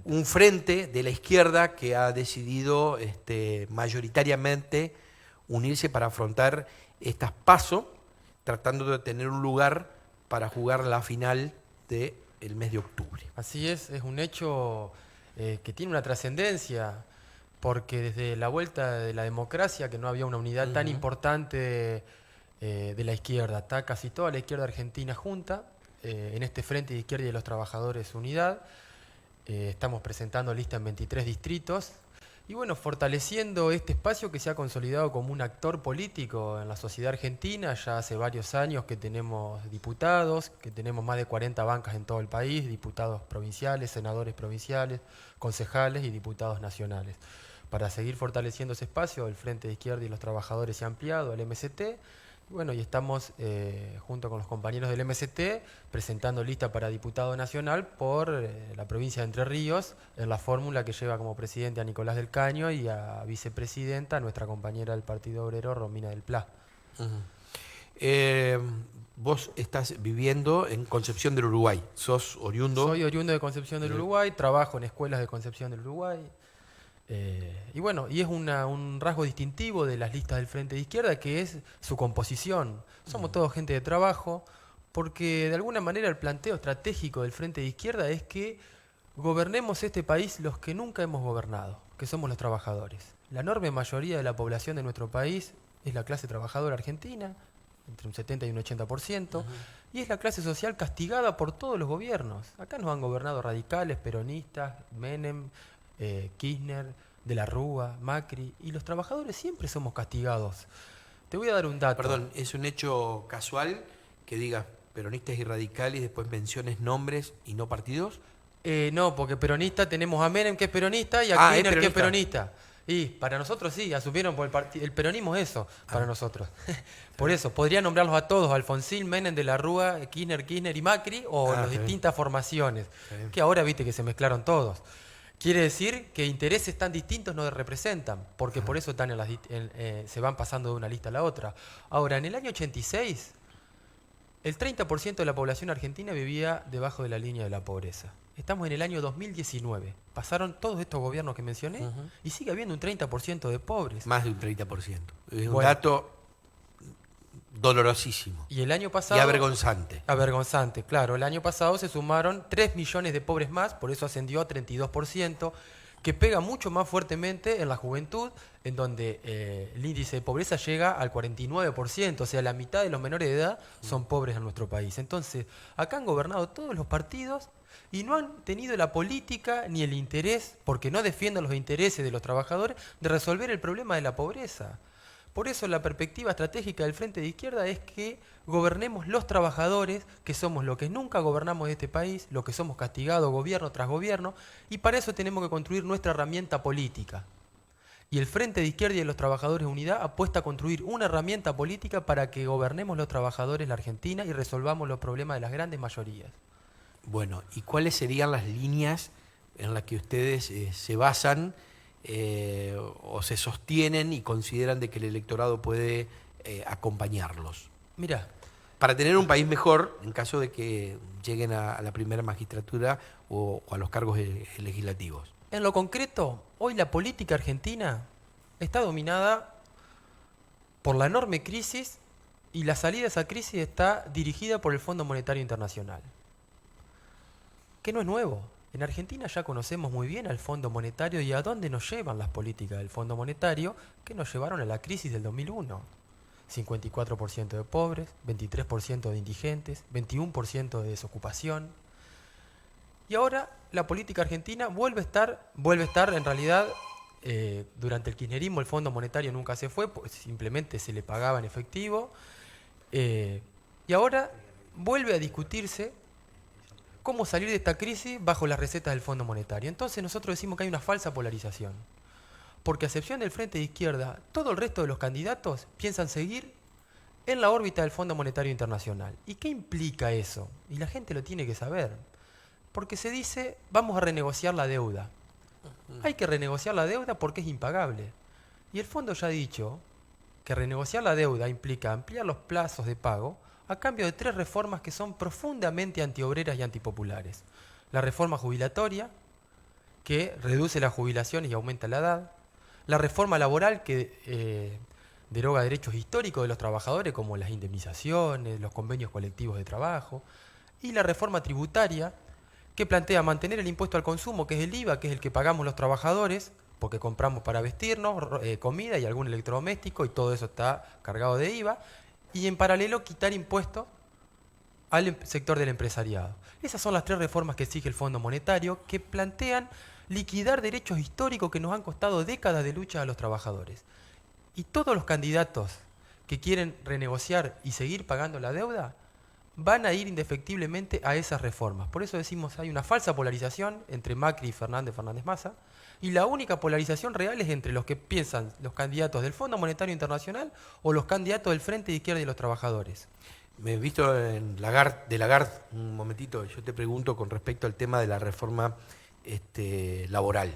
un frente de la izquierda que ha decidido mayoritariamente unirse para afrontar estas PASO, tratando de tener un lugar para jugar la final del mes de octubre. Así es un hecho que tiene una trascendencia, porque desde la vuelta de la democracia, que no había una unidad tan importante de la izquierda, está casi toda la izquierda argentina junta en este Frente de Izquierda y de los Trabajadores Unidad. Estamos presentando lista en 23 distritos y bueno, fortaleciendo este espacio que se ha consolidado como un actor político en la sociedad argentina. Ya hace varios años que tenemos diputados, que tenemos más de 40 bancas en todo el país, diputados provinciales, senadores provinciales, concejales y diputados nacionales. Para seguir fortaleciendo ese espacio, el Frente de Izquierda y los Trabajadores se ha ampliado al MST. Bueno, y estamos junto con los compañeros del MST presentando lista para diputado nacional por la provincia de Entre Ríos, en la fórmula que lleva como presidente a Nicolás del Caño y a vicepresidenta a nuestra compañera del Partido Obrero, Romina del Pla. Vos estás viviendo en Concepción del Uruguay, sos oriundo. Soy oriundo de Concepción del Uruguay, trabajo en escuelas de Concepción del Uruguay. Y bueno, y es un rasgo distintivo de las listas del Frente de Izquierda, que es su composición. Somos todos gente de trabajo, porque de alguna manera el planteo estratégico del Frente de Izquierda es que gobernemos este país los que nunca hemos gobernado, que somos los trabajadores. La enorme mayoría de la población de nuestro país es la clase trabajadora argentina, entre un 70 y un 80%, y es la clase social castigada por todos los gobiernos. Acá nos han gobernado radicales, peronistas, Menem, Kirchner, De la Rúa, Macri, y los trabajadores siempre somos castigados. Te voy a dar un dato. Perdón, ¿es un hecho casual que digas peronistas y radicales y después menciones nombres y no partidos? No, porque peronista tenemos a Menem, que es peronista, y a Kirchner, que es peronista. Y para nosotros sí, asumieron por el peronismo eso, para nosotros. Por eso, podría nombrarlos a todos, Alfonsín, Menem, De la Rúa, Kirchner y Macri, o las distintas formaciones, que ahora viste que se mezclaron todos. Quiere decir que intereses tan distintos no representan, porque por eso están se van pasando de una lista a la otra. Ahora, en el año 86, el 30% de la población argentina vivía debajo de la línea de la pobreza. Estamos en el año 2019. Pasaron todos estos gobiernos que mencioné y sigue habiendo un 30% de pobres. Más de un 30%. Es un dato dolorosísimo. Y el año pasado... Y avergonzante. Avergonzante, claro. El año pasado se sumaron 3 millones de pobres más, por eso ascendió a 32%, que pega mucho más fuertemente en la juventud, en donde el índice de pobreza llega al 49%, o sea, la mitad de los menores de edad son pobres en nuestro país. Entonces, acá han gobernado todos los partidos y no han tenido la política ni el interés, porque no defienden los intereses de los trabajadores, de resolver el problema de la pobreza. Por eso la perspectiva estratégica del Frente de Izquierda es que gobernemos los trabajadores, que somos lo que nunca gobernamos este país, lo que somos castigados gobierno tras gobierno, y para eso tenemos que construir nuestra herramienta política. Y el Frente de Izquierda y de los Trabajadores Unidad apuesta a construir una herramienta política para que gobernemos los trabajadores en la Argentina y resolvamos los problemas de las grandes mayorías. Bueno, ¿y cuáles serían las líneas en las que ustedes se basan o se sostienen y consideran de que el electorado puede acompañarlos? Mirá, para tener un país mejor en caso de que lleguen a la primera magistratura o a los cargos legislativos. En lo concreto, hoy la política argentina está dominada por la enorme crisis y la salida de esa crisis está dirigida por el Fondo Monetario Internacional, que no es nuevo. En Argentina ya conocemos muy bien al Fondo Monetario y a dónde nos llevan las políticas del Fondo Monetario, que nos llevaron a la crisis del 2001. 54% de pobres, 23% de indigentes, 21% de desocupación. Y ahora la política argentina vuelve a estar en realidad, durante el kirchnerismo el Fondo Monetario nunca se fue, pues simplemente se le pagaba en efectivo. Y ahora vuelve a discutirse cómo salir de esta crisis bajo las recetas del Fondo Monetario. Entonces nosotros decimos que hay una falsa polarización. Porque a excepción del Frente de Izquierda, todo el resto de los candidatos piensan seguir en la órbita del Fondo Monetario Internacional. ¿Y qué implica eso? Y la gente lo tiene que saber. Porque se dice, vamos a renegociar la deuda. Hay que renegociar la deuda porque es impagable. Y el fondo ya ha dicho que renegociar la deuda implica ampliar los plazos de pago a cambio de 3 reformas que son profundamente antiobreras y antipopulares. La reforma jubilatoria, que reduce las jubilaciones y aumenta la edad. La reforma laboral, que deroga derechos históricos de los trabajadores, como las indemnizaciones, los convenios colectivos de trabajo. Y la reforma tributaria, que plantea mantener el impuesto al consumo, que es el IVA, que es el que pagamos los trabajadores, porque compramos para vestirnos, comida y algún electrodoméstico, y todo eso está cargado de IVA, y en paralelo quitar impuestos al sector del empresariado. Esas son las 3 reformas que exige el Fondo Monetario, que plantean liquidar derechos históricos que nos han costado décadas de lucha a los trabajadores. Y todos los candidatos que quieren renegociar y seguir pagando la deuda van a ir indefectiblemente a esas reformas. Por eso decimos hay una falsa polarización entre Macri y Fernández Massa, y la única polarización real es entre los que piensan los candidatos del Fondo Monetario Internacional o los candidatos del Frente de Izquierda y los Trabajadores. Me he visto en Lagarde, un momentito, yo te pregunto con respecto al tema de la reforma laboral.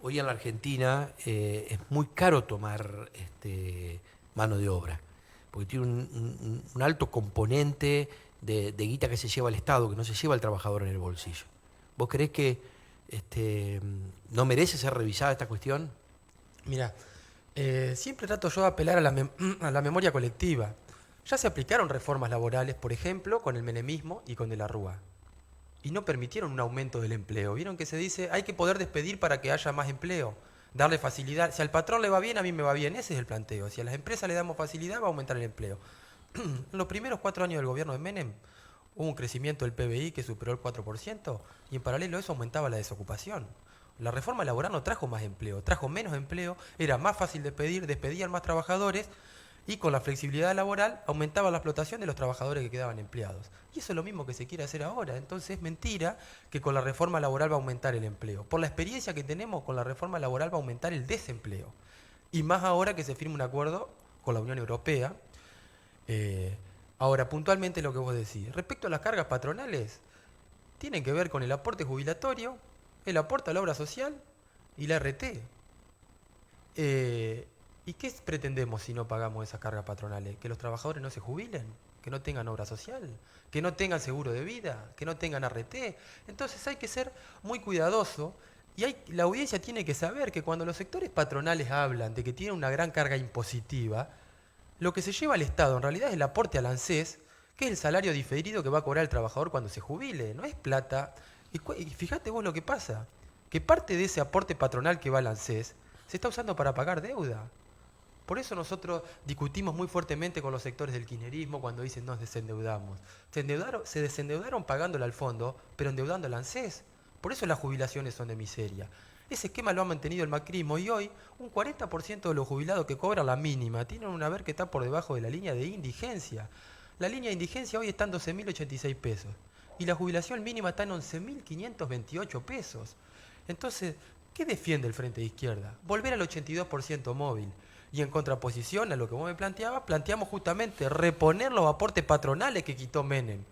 Hoy en la Argentina es muy caro tomar mano de obra, porque tiene un alto componente de guita que se lleva el Estado, que no se lleva el trabajador en el bolsillo. ¿Vos creés que no merece ser revisada esta cuestión? Mira, siempre trato yo de apelar a la memoria colectiva. Ya se aplicaron reformas laborales, por ejemplo, con el menemismo y con de la Rúa, y no permitieron un aumento del empleo. ¿Vieron que se dice hay que poder despedir para que haya más empleo? Darle facilidad. Si al patrón le va bien, a mí me va bien. Ese es el planteo. Si a las empresas le damos facilidad, va a aumentar el empleo. En los primeros 4 años del gobierno de Menem hubo un crecimiento del PBI que superó el 4%, y en paralelo a eso aumentaba la desocupación. La reforma laboral no trajo más empleo, trajo menos empleo, era más fácil despedir, despedían más trabajadores, y con la flexibilidad laboral aumentaba la explotación de los trabajadores que quedaban empleados. Y eso es lo mismo que se quiere hacer ahora. Entonces es mentira que con la reforma laboral va a aumentar el empleo. Por la experiencia que tenemos, con la reforma laboral va a aumentar el desempleo. Y más ahora que se firma un acuerdo con la Unión Europea. Ahora, puntualmente lo que vos decís. Respecto a las cargas patronales, tienen que ver con el aporte jubilatorio, el aporte a la obra social y la RT. ¿Y qué pretendemos si no pagamos esas cargas patronales? ¿Que los trabajadores no se jubilen? ¿Que no tengan obra social? ¿Que no tengan seguro de vida? ¿Que no tengan RT? Entonces hay que ser muy cuidadoso, y la audiencia tiene que saber que cuando los sectores patronales hablan de que tienen una gran carga impositiva, lo que se lleva al Estado en realidad es el aporte al ANSES, que es el salario diferido que va a cobrar el trabajador cuando se jubile, no es plata. Y fíjate vos lo que pasa, que parte de ese aporte patronal que va al ANSES se está usando para pagar deuda. Por eso nosotros discutimos muy fuertemente con los sectores del kirchnerismo cuando dicen nos desendeudamos. Se desendeudaron pagándole al fondo, pero endeudando al ANSES. Por eso las jubilaciones son de miseria. Ese esquema lo ha mantenido el macrismo, y hoy un 40% de los jubilados que cobran la mínima tienen un haber que está por debajo de la línea de indigencia. La línea de indigencia hoy está en 12.086 pesos y la jubilación mínima está en 11.528 pesos. Entonces, ¿qué defiende el Frente de Izquierda? Volver al 82% móvil. Y en contraposición a lo que vos me planteabas, planteamos justamente reponer los aportes patronales que quitó Menem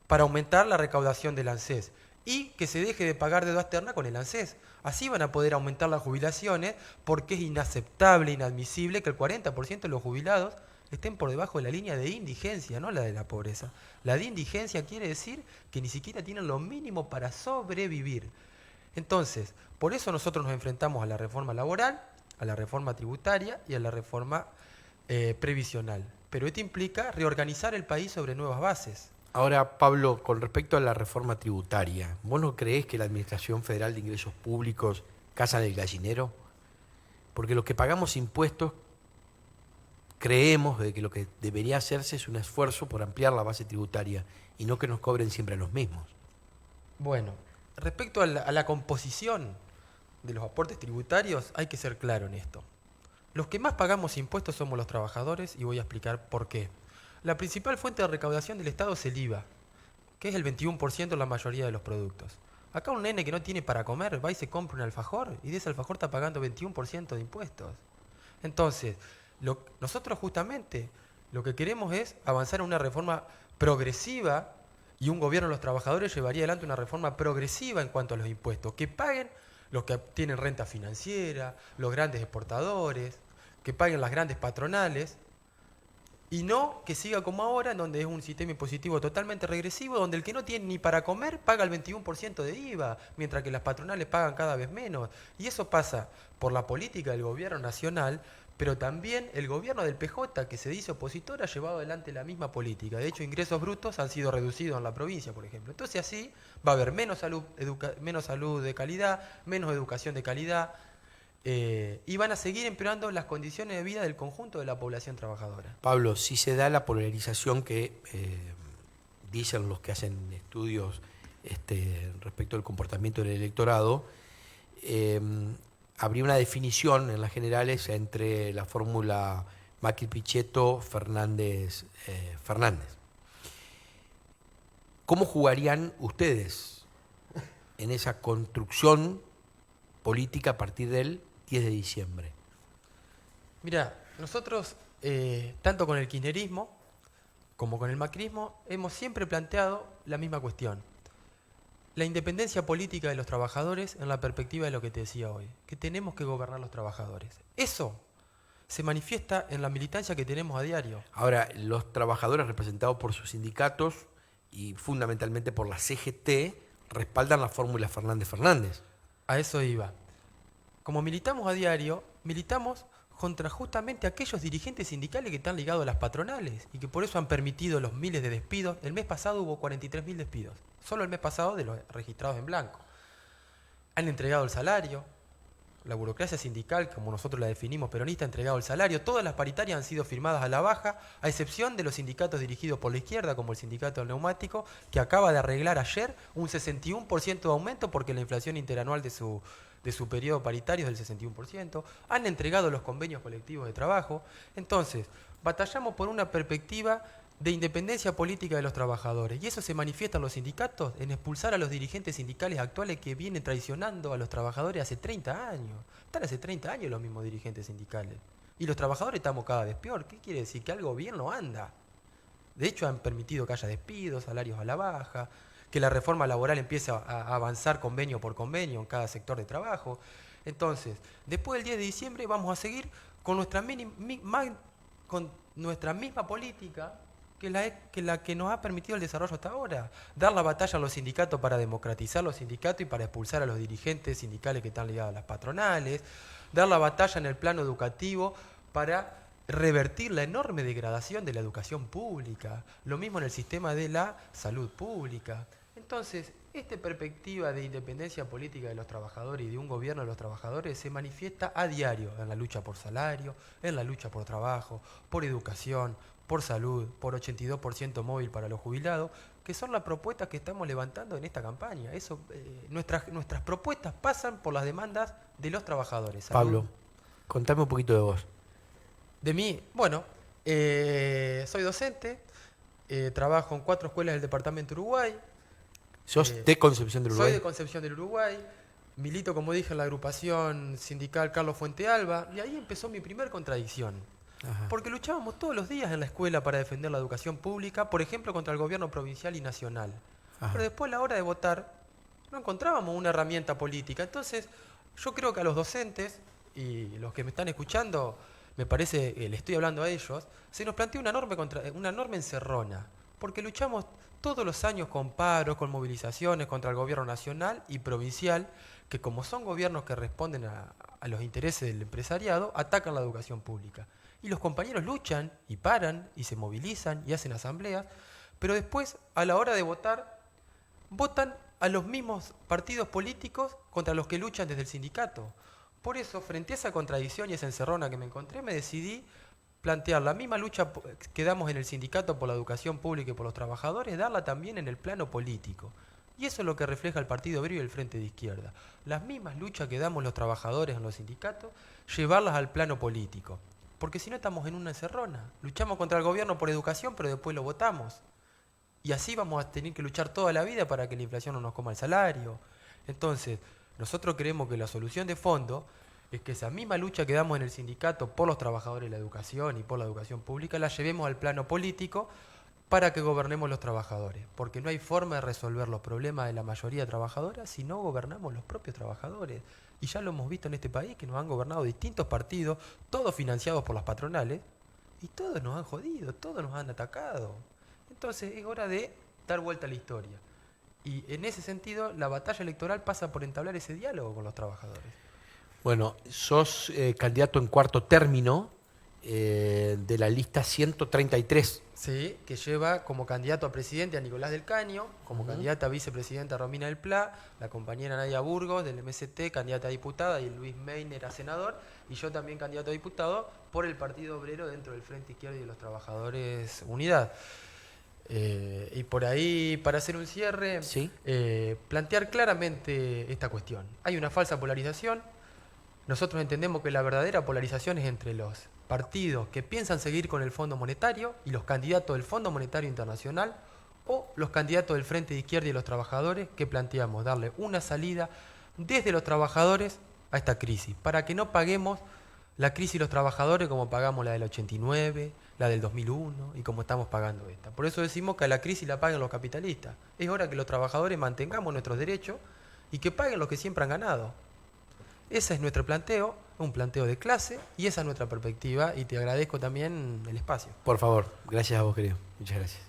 para aumentar la recaudación del ANSES y que se deje de pagar deuda externa con el ANSES. Así van a poder aumentar las jubilaciones, porque es inaceptable, inadmisible que el 40% de los jubilados estén por debajo de la línea de indigencia, no la de la pobreza. La de indigencia quiere decir que ni siquiera tienen lo mínimo para sobrevivir. Entonces, por eso nosotros nos enfrentamos a la reforma laboral, a la reforma tributaria y a la reforma previsional. Pero esto implica reorganizar el país sobre nuevas bases. Ahora, Pablo, con respecto a la reforma tributaria, ¿vos no creés que la Administración Federal de Ingresos Públicos caza el gallinero? Porque los que pagamos impuestos creemos de que lo que debería hacerse es un esfuerzo por ampliar la base tributaria y no que nos cobren siempre los mismos. Bueno, respecto a la composición de los aportes tributarios, hay que ser claro en esto. Los que más pagamos impuestos somos los trabajadores, y voy a explicar por qué. La principal fuente de recaudación del Estado es el IVA, que es el 21% en la mayoría de los productos. Acá un nene que no tiene para comer va y se compra un alfajor, y de ese alfajor está pagando 21% de impuestos. Entonces, nosotros justamente lo que queremos es avanzar en una reforma progresiva, y un gobierno de los trabajadores llevaría adelante una reforma progresiva en cuanto a los impuestos, que paguen los que tienen renta financiera, los grandes exportadores, que paguen las grandes patronales, Y no que siga como ahora, en donde es un sistema impositivo totalmente regresivo, donde el que no tiene ni para comer paga el 21% de IVA, mientras que las patronales pagan cada vez menos. Y eso pasa por la política del gobierno nacional, pero también el gobierno del PJ, que se dice opositor, ha llevado adelante la misma política. De hecho, ingresos brutos han sido reducidos en la provincia, por ejemplo. Entonces así va a haber menos salud de calidad, menos educación de calidad, y van a seguir empeorando las condiciones de vida del conjunto de la población trabajadora. Pablo, si se da la polarización que dicen los que hacen estudios respecto al comportamiento del electorado, habría una definición en las generales entre la fórmula Macri-Pichetto, Fernández. ¿Cómo jugarían ustedes en esa construcción política a partir del 10 de diciembre? Mira, nosotros, tanto con el kirchnerismo como con el macrismo, hemos siempre planteado la misma cuestión. La independencia política de los trabajadores en la perspectiva de lo que te decía hoy, que tenemos que gobernar los trabajadores. Eso se manifiesta en la militancia que tenemos a diario. Ahora, los trabajadores representados por sus sindicatos y fundamentalmente por la CGT respaldan la fórmula Fernández. A eso iba. Como militamos a diario, militamos contra justamente aquellos dirigentes sindicales que están ligados a las patronales y que por eso han permitido los miles de despidos. El mes pasado hubo 43.000 despidos, solo el mes pasado de los registrados en blanco. Han entregado el salario, la burocracia sindical, como nosotros la definimos, peronista, ha entregado el salario, todas las paritarias han sido firmadas a la baja, a excepción de los sindicatos dirigidos por la izquierda, como el sindicato del neumático, que acaba de arreglar ayer un 61% de aumento porque la inflación interanual de su periodo paritario es del 61%, han entregado los convenios colectivos de trabajo. Entonces, batallamos por una perspectiva de independencia política de los trabajadores, y eso se manifiesta en los sindicatos, en expulsar a los dirigentes sindicales actuales que vienen traicionando a los trabajadores hace 30 años. Están hace 30 años los mismos dirigentes sindicales. Y los trabajadores estamos cada vez peor. ¿Qué quiere decir? Que algo bien no anda. De hecho, han permitido que haya despidos, salarios a la baja, que la reforma laboral empiece a avanzar convenio por convenio en cada sector de trabajo. Entonces, después del 10 de diciembre vamos a seguir con nuestra misma política que la que nos ha permitido el desarrollo hasta ahora. Dar la batalla a los sindicatos para democratizar los sindicatos y para expulsar a los dirigentes sindicales que están ligados a las patronales. Dar la batalla en el plano educativo para revertir la enorme degradación de la educación pública. Lo mismo en el sistema de la salud pública. Entonces, esta perspectiva de independencia política de los trabajadores y de un gobierno de los trabajadores se manifiesta a diario en la lucha por salario, en la lucha por trabajo, por educación, por salud, por 82% móvil para los jubilados, que son las propuestas que estamos levantando en esta campaña. Nuestras propuestas pasan por las demandas de los trabajadores. Salud. Pablo, contame un poquito de vos. De mí, bueno, soy docente, trabajo en 4 escuelas del departamento de Uruguay. ¿Sos de Concepción del Uruguay? Soy de Concepción del Uruguay, milito, como dije, en la agrupación sindical Carlos Fuentealba, y ahí empezó mi primer contradicción. Ajá. Porque luchábamos todos los días en la escuela para defender la educación pública, por ejemplo, contra el gobierno provincial y nacional. Ajá. Pero después, a la hora de votar, no encontrábamos una herramienta política. Entonces, yo creo que a los docentes y los que me están escuchando, me parece, le estoy hablando a ellos, se nos plantea una enorme encerrona, porque luchamos todos los años con paros, con movilizaciones contra el gobierno nacional y provincial, que como son gobiernos que responden a los intereses del empresariado, atacan la educación pública. Y los compañeros luchan y paran y se movilizan y hacen asambleas, pero después, a la hora de votar, votan a los mismos partidos políticos contra los que luchan desde el sindicato. Por eso, frente a esa contradicción y esa encerrona que me encontré, me decidí plantear la misma lucha que damos en el sindicato por la educación pública y por los trabajadores, darla también en el plano político. Y eso es lo que refleja el Partido Obrero y el Frente de Izquierda. Las mismas luchas que damos los trabajadores en los sindicatos, llevarlas al plano político. Porque si no estamos en una encerrona. Luchamos contra el gobierno por educación, pero después lo votamos. Y así vamos a tener que luchar toda la vida para que la inflación no nos coma el salario. Entonces, nosotros creemos que la solución de fondo es que esa misma lucha que damos en el sindicato por los trabajadores de la educación y por la educación pública, la llevemos al plano político para que gobernemos los trabajadores. Porque no hay forma de resolver los problemas de la mayoría trabajadora si no gobernamos los propios trabajadores. Y ya lo hemos visto en este país, que nos han gobernado distintos partidos, todos financiados por las patronales, y todos nos han jodido, todos nos han atacado. Entonces es hora de dar vuelta a la historia. Y en ese sentido, la batalla electoral pasa por entablar ese diálogo con los trabajadores. Bueno, sos candidato en cuarto término de la lista 133. Sí, que lleva como candidato a presidente a Nicolás del Caño, como candidata a vicepresidenta a Romina del Pla, la compañera Nadia Burgos del MST, candidata a diputada, y Luis Meiner a senador, y yo también candidato a diputado por el Partido Obrero dentro del Frente Izquierdo y de los Trabajadores Unidad. Y por ahí, para hacer un cierre, ¿Sí? plantear claramente esta cuestión. Hay una falsa polarización. Nosotros entendemos que la verdadera polarización es entre los partidos que piensan seguir con el Fondo Monetario y los candidatos del Fondo Monetario Internacional, o los candidatos del Frente de Izquierda y los Trabajadores, que planteamos darle una salida desde los trabajadores a esta crisis, para que no paguemos la crisis de los trabajadores como pagamos la del 89, la del 2001 y como estamos pagando esta. Por eso decimos que a la crisis la paguen los capitalistas. Es hora que los trabajadores mantengamos nuestros derechos y que paguen los que siempre han ganado. Ese es nuestro planteo, un planteo de clase, y esa es nuestra perspectiva, y te agradezco también el espacio. Por favor, gracias a vos, querido. Muchas gracias.